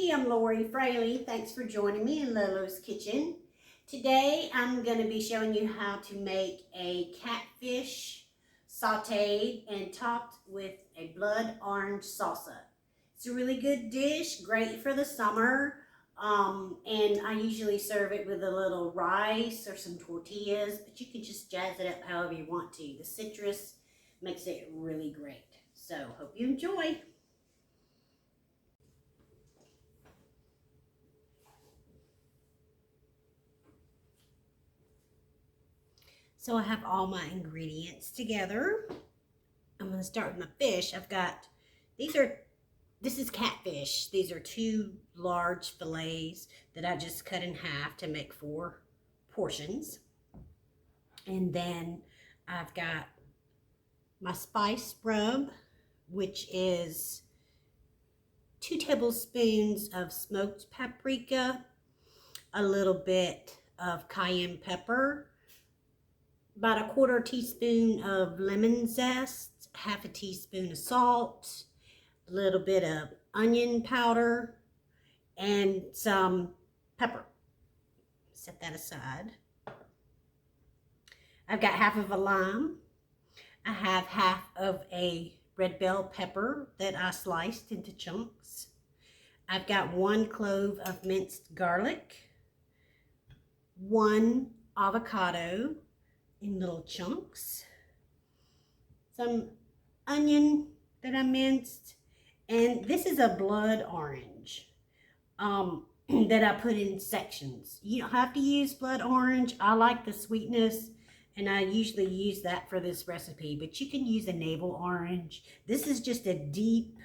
Hey, I'm Lori Fraley. Thanks for joining me in Lolo's Kitchen. Today I'm going to be showing you how to make a catfish sauteed and topped with a blood orange salsa. It's a really good dish, great for the summer, and I usually serve it with a little rice or some tortillas, but you can just jazz it up however you want to. The citrus makes it really great. So hope you enjoy. So I have all my ingredients together. I'm going to start with my fish. This is catfish. These are 2 large fillets that I just cut in half to make 4 portions. And then I've got my spice rub, which is 2 tablespoons of smoked paprika, a little bit of cayenne pepper, about a 1/4 teaspoon of lemon zest, 1/2 teaspoon of salt, a little bit of onion powder, and some pepper. Set that aside. I've got 1/2 of a lime. I have 1/2 of a red bell pepper that I sliced into chunks. I've got 1 clove of minced garlic, 1 avocado in little chunks, some onion that I minced, and this is a blood orange that I put in sections. You don't have to use blood orange. I like the sweetness, and I usually use that for this recipe, but you can use a navel orange. This is just a deep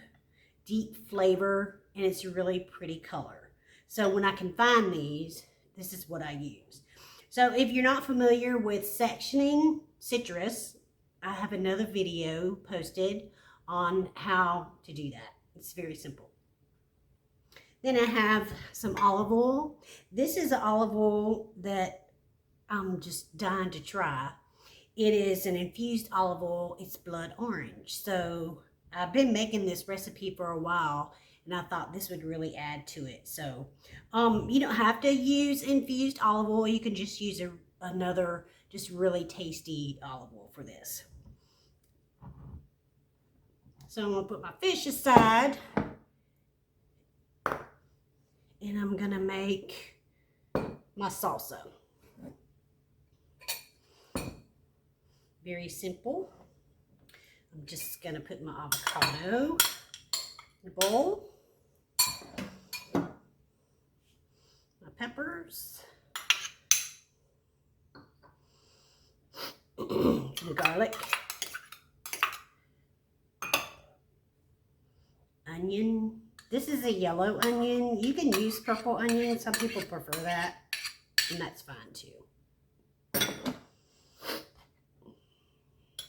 flavor, and it's a really pretty color. So when I can find these, this is what I use. So if you're not familiar with sectioning citrus, I have another video posted on how to do that. It's very simple. Then I have some olive oil. This is olive oil that I'm just dying to try. It is an infused olive oil. It's blood orange. So I've been making this recipe for a while, and I thought this would really add to it. So you don't have to use infused olive oil. You can just use another just really tasty olive oil for this. So I'm going to put my fish aside, and I'm going to make my salsa. Very simple. I'm just going to put my avocado in a bowl. Peppers, some garlic, onion. This is a yellow onion. You can use purple onion. Some people prefer that, and that's fine too.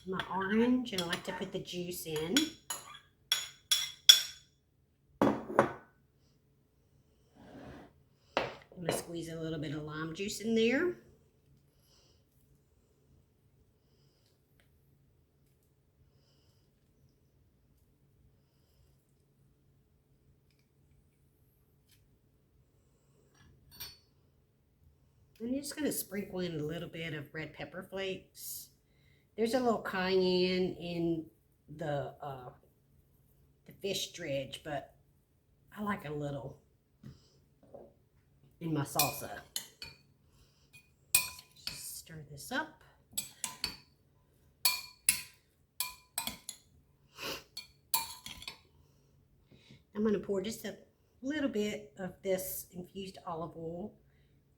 My orange, and I like to put the juice in. I'm going to squeeze a little bit of lime juice in there. I'm just going to sprinkle in a little bit of red pepper flakes. There's a little cayenne in the fish dredge, but I like a little in my salsa. Just stir this up. I'm going to pour just a little bit of this infused olive oil.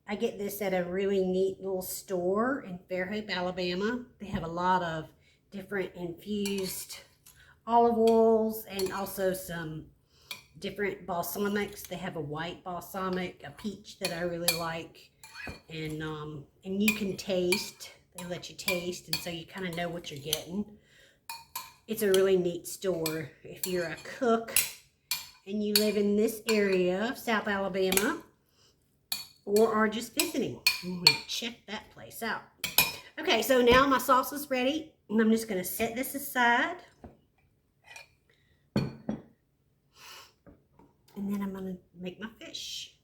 I get this at a really neat little store in Fairhope, Alabama. They have a lot of different infused olive oils and also some different balsamics. They have a white balsamic, a peach that I really like, and you can taste. They let you taste, and so you kind of know what you're getting. It's a really neat store if you're a cook and you live in this area of South Alabama or are just visiting. I'm going to check that place out. Okay, so now my salsa's ready, and I'm just going to set this aside. And then I'm gonna make my fish.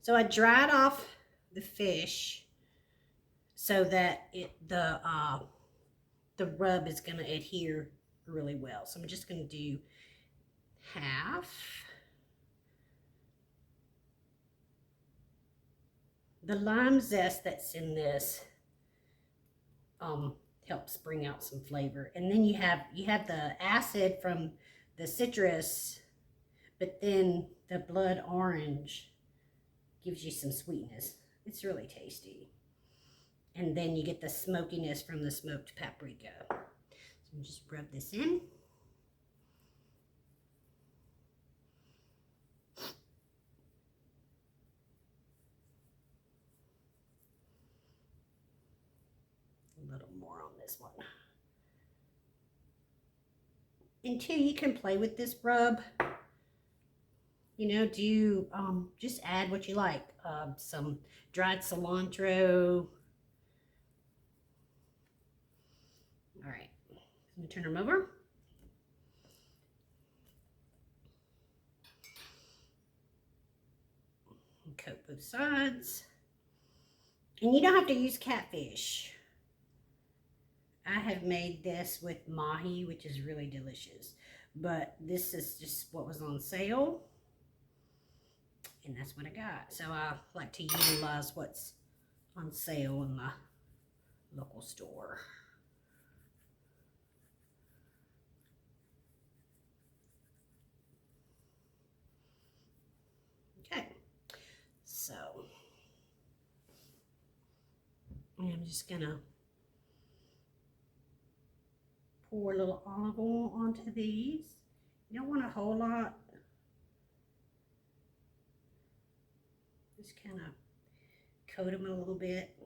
So I dried off the fish so that the rub is gonna adhere really well. So I'm just gonna do half. The lime zest that's in this helps bring out some flavor. And then you have the acid from the citrus, but then the blood orange gives you some sweetness. It's really tasty. And then you get the smokiness from the smoked paprika. So I'm just rub this in. A little more on this one. And two, you can play with this rub. You know, do just add what you like. Some dried cilantro. All right, I'm gonna turn them over. And coat both sides. And you don't have to use catfish. I have made this with mahi, which is really delicious. But this is just what was on sale. And that's what I got. So I like to utilize what's on sale in my local store. Okay. So I'm just gonna pour a little olive oil onto these. You don't want a whole lot. Just kind of coat them a little bit.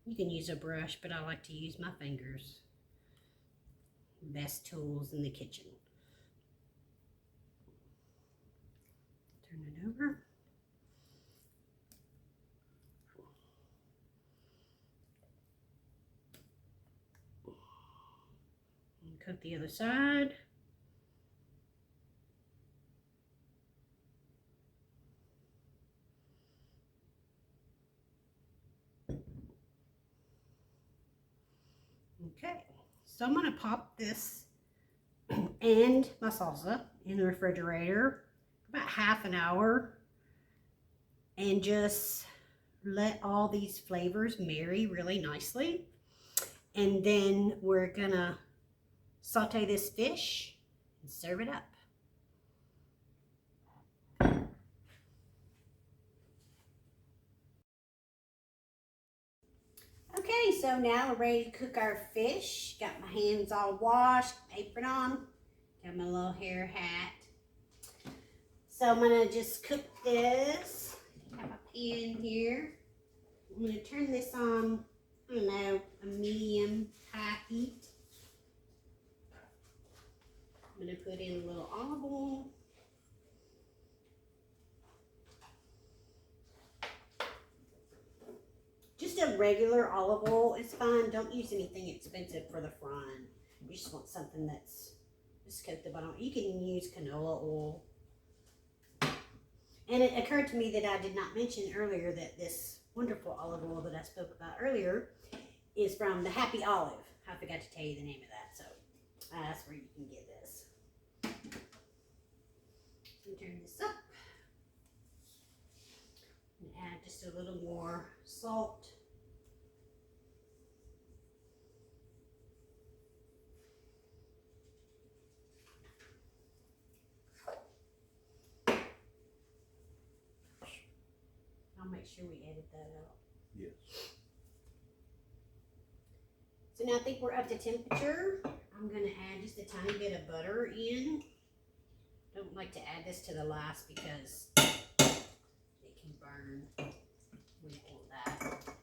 You can use a brush, but I like to use my fingers. Best tools in the kitchen. Turn it over. And cook the other side. Okay, so I'm gonna pop this and my salsa in the refrigerator about half an hour and just let all these flavors marry really nicely. And then we're gonna saute this fish and serve it up. Okay, so now we're ready to cook our fish. Got my hands all washed, apron on, got my little hair hat. So I'm gonna just cook this. Got my pan here. I'm gonna turn this on, I don't know, a medium high heat. I'm gonna put in a little olive oil. Just a regular olive oil is fine. Don't use anything expensive for the frying. You just want something that's just coat the bottom. You can use canola oil. And it occurred to me that I did not mention earlier that this wonderful olive oil that I spoke about earlier is from the Happy Olive. I forgot to tell you the name of that, so that's where you can get this. Turn this up and add just a little more salt. I'll make sure we edit that out. Yes. So now I think we're up to temperature. I'm going to add just a tiny bit of butter in. Don't like to add this to the last because it can burn. We don't want that.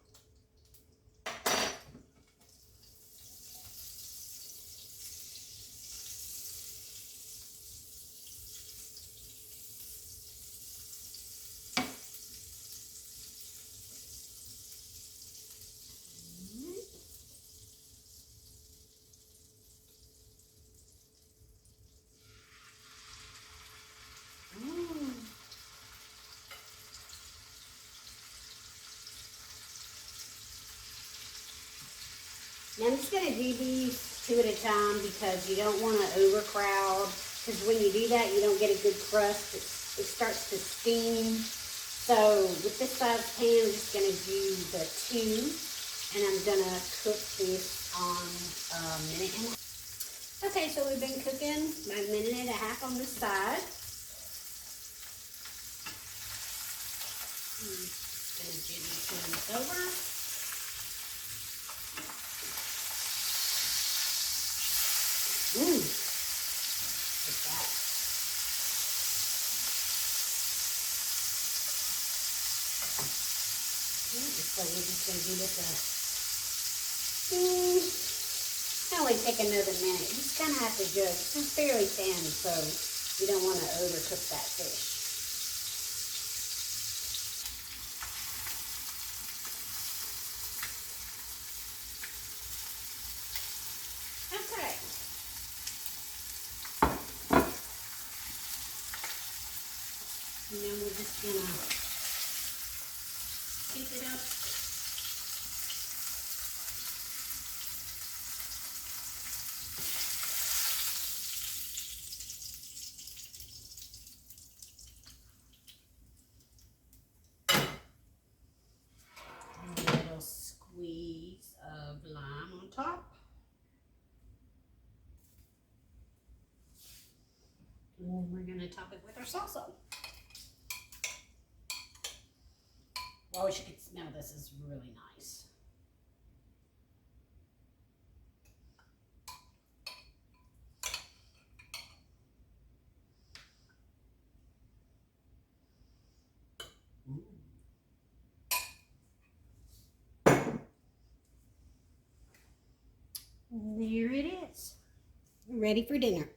Now I'm just going to do these 2 at a time because you don't want to overcrowd. Because when you do that, you don't get a good crust. It starts to steam. So with this size pan, I'm just going to do the 2. And I'm going to cook this on a minute and a half. Okay, so we've been cooking about a minute and a half on this side. I'm just going to gently turn this over. Look at that. So we're just going to do this it'll only take another minute. You just kind of have to judge. It's fairly thin, so you don't want to overcook that fish. Okay. And then we're just going to keep it up. A little squeeze of lime on top. And then we're going to top it with our salsa. I wish you could smell this. It's really nice. There it is. Ready for dinner.